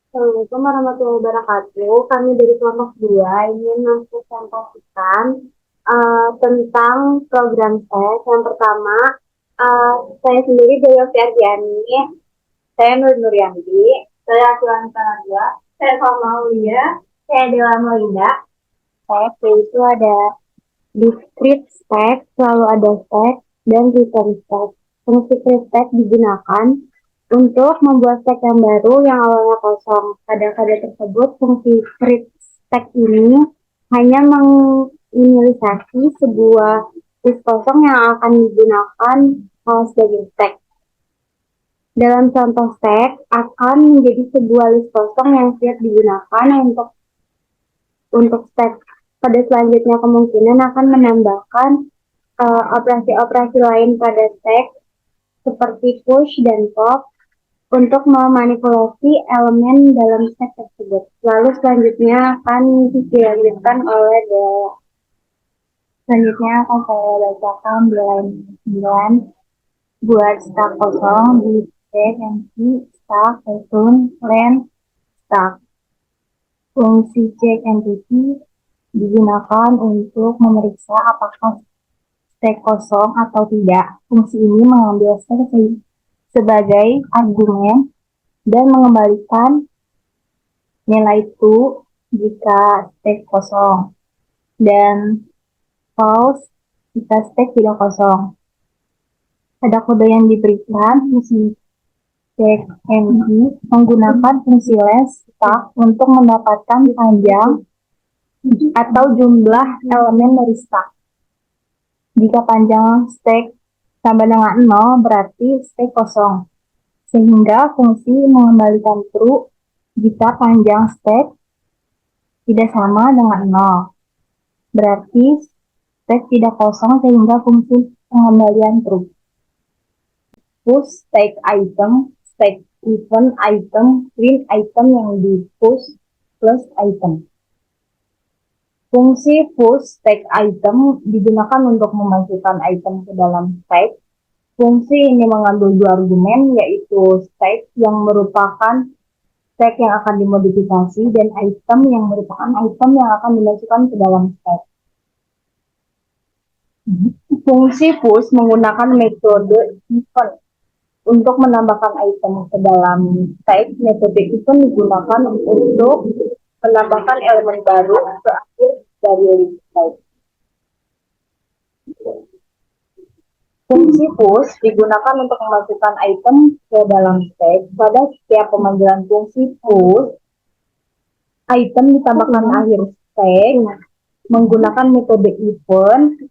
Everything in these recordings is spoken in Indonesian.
Assalamualaikum warahmatullahi wabarakatuh. Kami dari kelompok 2 ingin mempresentasikan tentang program saya. Yang pertama, saya sendiri Dewi Ardiani, saya Nur Nuryanti, saya Afilanita Najwa, saya Salma Aulia, saya Dewa Melinda. Saya itu ada discrete stack, selalu ada stack, dan return stack. Fungsi stack digunakan untuk membuat stack yang baru yang awalnya kosong. Pada kode tersebut, fungsi create stack ini hanya menginisialisasi sebuah list kosong yang akan digunakan sebagai stack. Dalam contoh stack akan menjadi sebuah list kosong yang siap digunakan untuk stack. Pada selanjutnya kemungkinan akan menambahkan operasi-operasi lain pada stack seperti push dan pop untuk memanipulasi elemen dalam stack tersebut. Lalu selanjutnya akan dilanjutkan oleh Dewa. Selanjutnya akan saya bacakan di line 9 buat stack kosong di stack empty, stack, return, len, stack. Fungsi check entity digunakan untuk memeriksa apakah stack kosong atau tidak. Fungsi ini mengambil stack sebagai argumen dan mengembalikan nilai true jika stack kosong dan false jika stack tidak kosong. Pada kode yang diberikan, fungsi check empty menggunakan fungsi less stack untuk mendapatkan panjang atau jumlah elemen dari stack. Jika panjang stack sama dengan 0 berarti stack kosong. Sehingga fungsi mengembalikan true jika panjang stack tidak sama dengan 0. Berarti stack tidak kosong sehingga fungsi pengembalian true. Push stack item, stack even item, print item yang di push plus item. Fungsi push stack item digunakan untuk memasukkan item ke dalam stack. Fungsi ini mengambil dua argumen, yaitu stack yang merupakan stack yang akan dimodifikasi dan item yang merupakan item yang akan dimasukkan ke dalam stack. Fungsi push menggunakan metode even untuk menambahkan item ke dalam stack. Metode even digunakan untuk menambahkan elemen baru ke akhir dari list stack. Fungsi push digunakan untuk memasukkan item ke dalam stack. Pada setiap pemanggilan fungsi push, item ditambahkan akhir stack menggunakan metode even.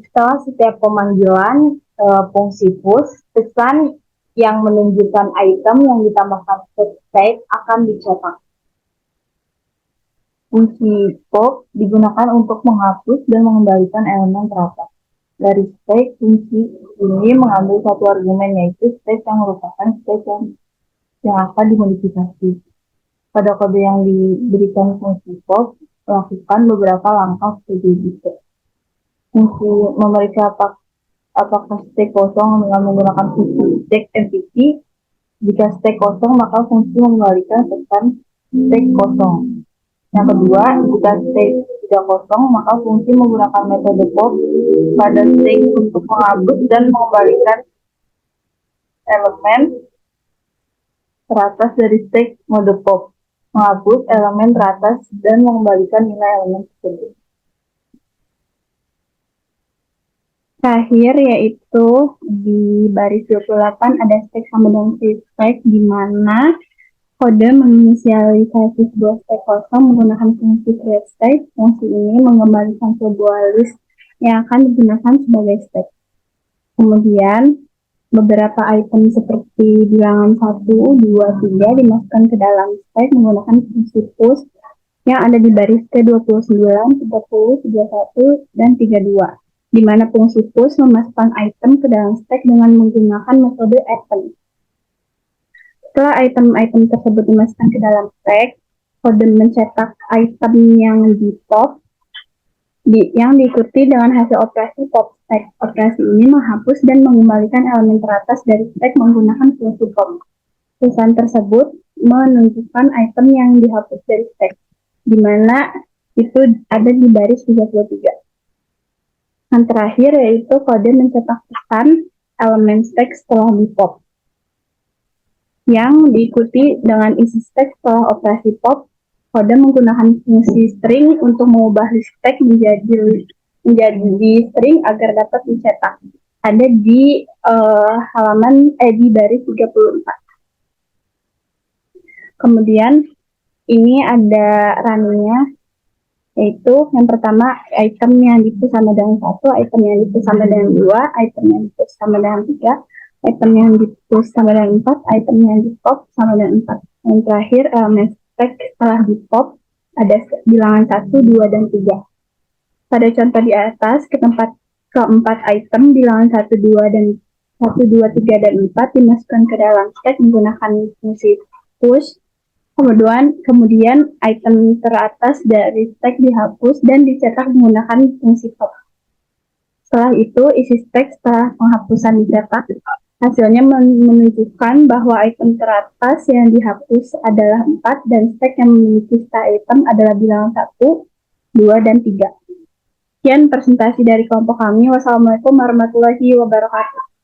Setelah setiap pemanggilan fungsi push, pesan yang menunjukkan item yang ditambahkan ke stack akan dicetak. Fungsi pop digunakan untuk menghapus dan mengembalikan elemen teratas dari stack. Fungsi ini mengambil satu argumen, yaitu stack yang merupakan stack yang akan dimodifikasi. Pada kode yang diberikan fungsi pop, lakukan beberapa langkah seperti itu. Fungsi memeriksa apakah stack kosong dengan menggunakan fungsi stack empty. Jika stack kosong, maka fungsi mengembalikan pesan stack kosong. Yang kedua, jika stack tidak kosong, maka fungsi menggunakan metode pop pada stack untuk menghapus dan mengembalikan elemen teratas dari stack mode pop, menghapus elemen teratas dan mengembalikan nilai elemen tersebut. Terakhir yaitu di baris 28 ada stack sama dengan stack, di mana kode menginisialisasi sebuah stack kosong menggunakan fungsi create stack. Fungsi ini mengembalikan sebuah list yang akan digunakan sebagai stack. Kemudian beberapa item seperti bilangan 1, 2, 3 dimasukkan ke dalam stack menggunakan fungsi push yang ada di baris ke-29, 30, 31, dan 32. Di mana fungsi push memasukkan item ke dalam stack dengan menggunakan metode item. Setelah item-item tersebut dimasukkan ke dalam stack, kode mencetak item yang di pop yang diikuti dengan hasil operasi pop stack. Operasi ini menghapus dan mengembalikan elemen teratas dari stack menggunakan fungsi pop. Pesan tersebut menunjukkan item yang dihapus dari stack, di mana itu ada di baris 33. Yang terakhir yaitu kode mencetak pesan elemen stack setelah di pop, yang diikuti dengan isi stack setelah operasi pop. Kode menggunakan fungsi string untuk mengubah stack menjadi string agar dapat dicetak. Ada di di baris 34. Kemudian ini ada runningnya, yaitu yang pertama item yang dipush sama dengan 1, item yang dipush sama dengan 2, item yang dipush sama dengan 3, item yang dipush sama dengan 4, item yang di pop sama dengan 4. Yang terakhir elemen stack setelah di pop ada bilangan 1, 2, dan 3. Pada contoh di atas, keempat item bilangan 1, 2, dan 1, 2, 3, dan 4 dimasukkan ke dalam stack menggunakan fungsi push. Kemudian item teratas dari stack dihapus dan dicetak menggunakan fungsi pop. Setelah itu, isi stack setelah penghapusan dicetak, hasilnya menunjukkan bahwa item teratas yang dihapus adalah 4 dan stack yang memiliki sisa item adalah bilangan 1, 2, dan 3. Sekian presentasi dari kelompok kami. Wassalamualaikum warahmatullahi wabarakatuh.